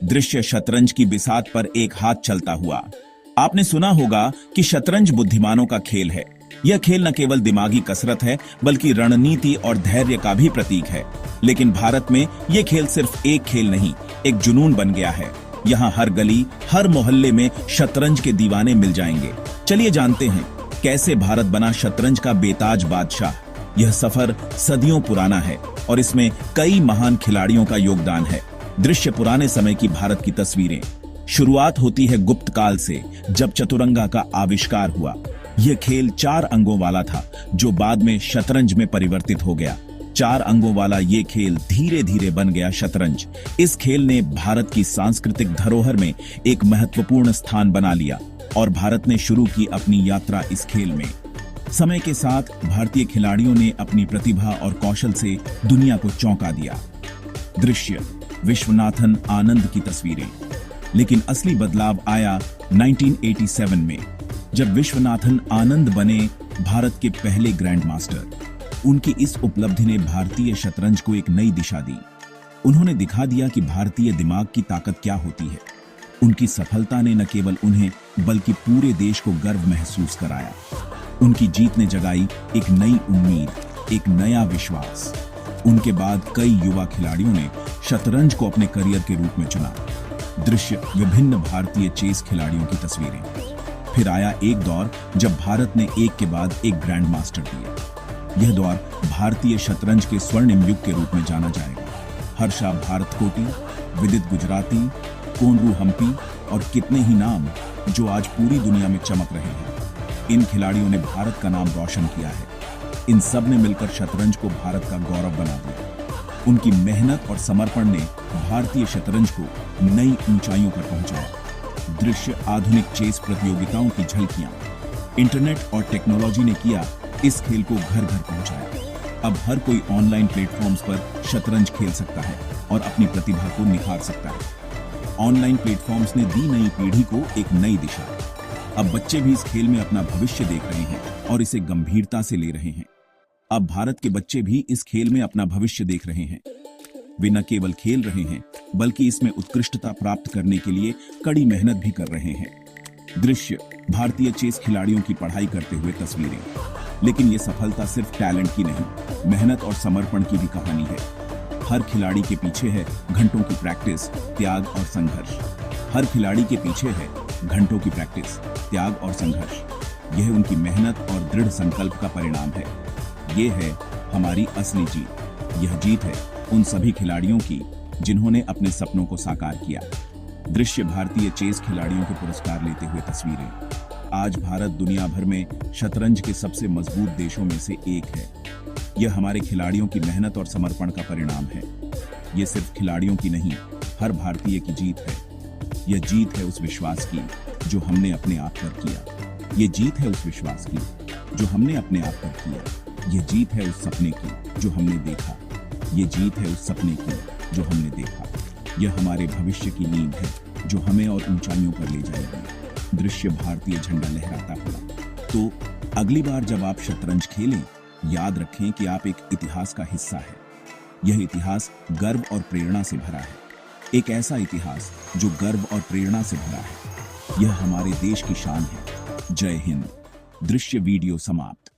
दृश्य शतरंज की बिसात पर एक हाथ चलता हुआ। आपने सुना होगा कि शतरंज बुद्धिमानों का खेल है। यह खेल न केवल दिमागी कसरत है बल्कि रणनीति और धैर्य का भी प्रतीक है। लेकिन भारत में यह खेल सिर्फ एक खेल नहीं, एक जुनून बन गया है। यहाँ हर गली, हर मोहल्ले में शतरंज के दीवाने मिल जाएंगे। चलिए जानते हैं कैसे भारत बना शतरंज का बेताज बादशाह। यह सफर सदियों पुराना है और इसमें कई महान खिलाड़ियों का योगदान है। दृश्य पुराने समय की भारत की तस्वीरें। शुरुआत होती है गुप्त काल से, जब चतुरंगा का आविष्कार हुआ। यह खेल 4 अंगों वाला था जो बाद में शतरंज में परिवर्तित हो गया। 4 अंगों वाला ये खेल धीरे धीरे बन गया शतरंज। इस खेल ने भारत की सांस्कृतिक धरोहर में एक महत्वपूर्ण स्थान बना लिया और भारत ने शुरू की अपनी यात्रा इस खेल में। समय के साथ भारतीय खिलाड़ियों ने अपनी प्रतिभा और कौशल से दुनिया को चौंका दिया। दृश्य विश्वनाथन आनंद की तस्वीरें। लेकिन असली बदलाव आया 1987 में, जब विश्वनाथन आनंद बने भारत के पहले ग्रैंड मास्टर। उनकी इस उपलब्धि ने भारतीय शतरंज को एक नई दिशा दी। उन्होंने दिखा दिया कि भारतीय दिमाग की ताकत क्या होती है। उनकी सफलता ने न केवल उन्हें बल्कि पूरे देश को गर्व महसूस कराया। उनकी जीत ने जगाई एक नई उम्मीद, एक नया विश्वास। उनके बाद कई युवा खिलाड़ियों ने शतरंज को अपने करियर के रूप में चुना। दृश्य विभिन्न भारतीय चेस खिलाड़ियों की तस्वीरें। फिर आया एक दौर जब भारत ने एक के बाद एक ग्रैंड मास्टर दिए। यह दौर भारतीय शतरंज के स्वर्णिम युग के रूप में जाना जाएगा। हर्षा भारतकोटी, विदित गुजराती, कोनरू हम्पी और कितने ही नाम जो आज पूरी दुनिया में चमक रहे हैं। इन खिलाड़ियों ने भारत का नाम रोशन किया है। इन सब ने मिलकर शतरंज को भारत का गौरव बना दिया। उनकी मेहनत और समर्पण ने भारतीय शतरंज को नई ऊंचाइयों पर पहुंचाया। दृश्य आधुनिक चेस प्रतियोगिताओं की झलकियां। इंटरनेट और टेक्नोलॉजी ने किया इस खेल को घर घर पहुंचाया। अब हर कोई ऑनलाइन प्लेटफॉर्म्स पर शतरंज खेल सकता है और अपनी प्रतिभा को निखार सकता है। ऑनलाइन प्लेटफॉर्म्स ने दी नई पीढ़ी को एक नई दिशा। अब बच्चे भी इस खेल में अपना भविष्य देख रहे हैं और इसे गंभीरता से ले रहे हैं। अब भारत के बच्चे भी इस खेल में अपना भविष्य देख रहे हैं। वे न केवल खेल रहे हैं बल्कि इसमें उत्कृष्टता प्राप्त करने के लिए कड़ी मेहनत भी कर रहे हैं। दृश्य भारतीय चेस खिलाड़ियों की पढ़ाई करते हुए तस्वीरें। लेकिन ये सफलता सिर्फ टैलेंट की नहीं, मेहनत और समर्पण की भी कहानी है। हर खिलाड़ी के पीछे है घंटों की प्रैक्टिस, त्याग और संघर्ष। हर खिलाड़ी के पीछे है घंटों की प्रैक्टिस, त्याग और संघर्ष। यह उनकी मेहनत और दृढ़ संकल्प का परिणाम है। ये है हमारी असली जीत। यह जीत है उन सभी खिलाड़ियों की जिन्होंने अपने सपनों को साकार किया। दृश्य भारतीय चेस खिलाड़ियों के पुरस्कार लेते हुए तस्वीरें। आज भारत दुनिया भर में शतरंज के सबसे मजबूत देशों में से एक है। यह हमारे खिलाड़ियों की मेहनत और समर्पण का परिणाम है। यह सिर्फ खिलाड़ियों की नहीं, हर भारतीय की जीत है। यह जीत है उस विश्वास की जो हमने अपने आप पर किया। यह जीत है उस विश्वास की जो हमने अपने आप पर किया। यह जीत है उस सपने की जो हमने देखा। यह जीत है उस सपने की जो हमने देखा। यह हमारे भविष्य की नींव है जो हमें और ऊंचाइयों पर ले जाएगी। दृश्य भारतीय झंडा लहराता हुआ। तो अगली बार जब आप शतरंज खेलें, याद रखें कि आप एक इतिहास का हिस्सा है। यह इतिहास गर्व और प्रेरणा से भरा है। एक ऐसा इतिहास जो गर्व और प्रेरणा से भरा है। यह हमारे देश की शान है। जय हिंद। दृश्य वीडियो समाप्त।